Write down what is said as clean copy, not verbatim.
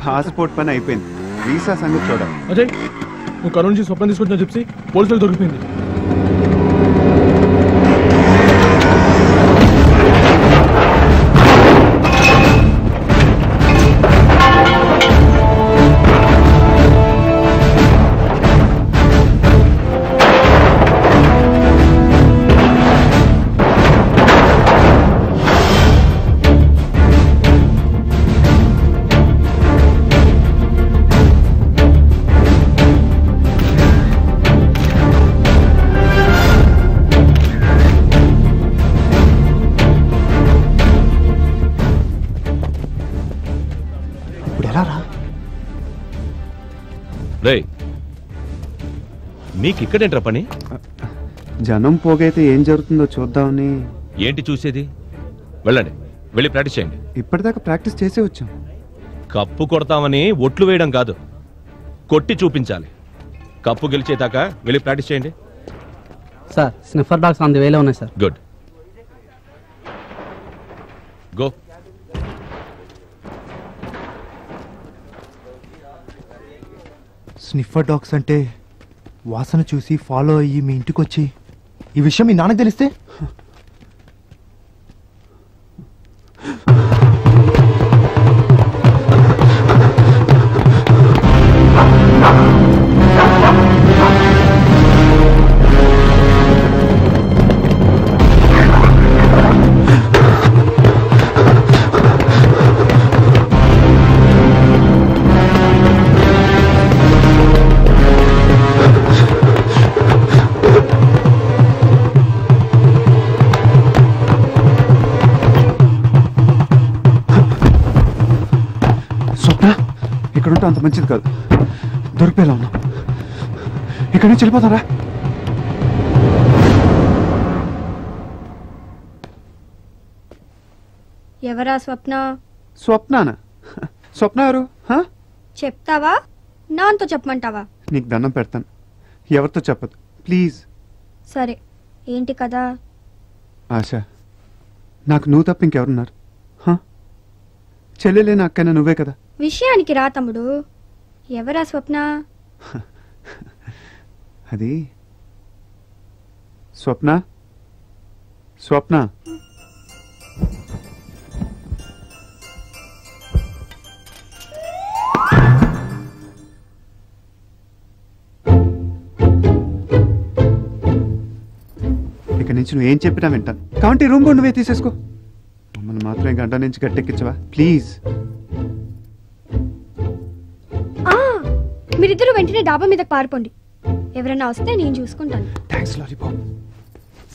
Passport పని అయిపోయింది, visa సంగతి చూడాలి. అజయ్, నువ్వు కరోనా నుంచి స్వప్నం తీసుకొచ్చిన చెప్పి పోలీసులు దొరికిపోయింది. మీకు ఇక్కడేంట్రా పని? జనం పోగైతే ఏం జరుగుతుందో చూద్దామని. ఏంటి చూసేది? వెళ్ళండి, వెళ్ళి ప్రాక్టీస్ చేయండి. ఇప్పటిదాకా ప్రాక్టీస్ చేసే వచ్చాం. కప్పు కొడతామని ఒట్లు వేయడం కాదు, కొట్టి చూపించాలి. కప్పు గెలిచేదాకా వెళ్ళి ప్రాక్టీస్ చేయండి. Sir, sniffer dogs on the వేలో ఉన్నాయి sir. Good, go. Sniffer dogs అంటే వాసన చూసి ఫాలో అయ్యి మీ ఇంటికి వచ్చి ఈ విషయం మీ నాన్నకు తెలిస్తే? ఇక్కడుంటే అంత మంచిది కాదు, దొరికిపోయేలా ఉన్నాం. ఇక్కడి నుంచి వెళ్ళిపోతారా? ఎవరా స్వప్న? స్వప్నానా? స్వప్న ఎవరు? చెప్తావా, నాతో చెప్పమంటావా? నీకు దండం పెడతాను, ఎవరితో చెప్పదు ప్లీజ్. సరే, ఏంటి కదా? ఆశ, నాకు నువ్వు తప్ప ఇంకెవరున్నారు? చెల్లెలేని అక్కైనా నువ్వే కదా. విషయానికి రా తమ్ముడు, ఎవరా స్వప్న? అది స్వప్న. స్వప్న, ఇక నుంచి నువ్వేం చెప్పినా వింటాను. కాబట్టి రూమ్ కూడా నువ్వే తీసేసుకో. మమ్మల్ని మాత్రం గంట నుంచి గట్టెక్కించవా ప్లీజ్? మీరిద్దరూ వెంటనే డాబా మీదకి పారిపోండి. ఎవరైనా వస్తే నేను చూసుకుంటాను. Thanks lollipop.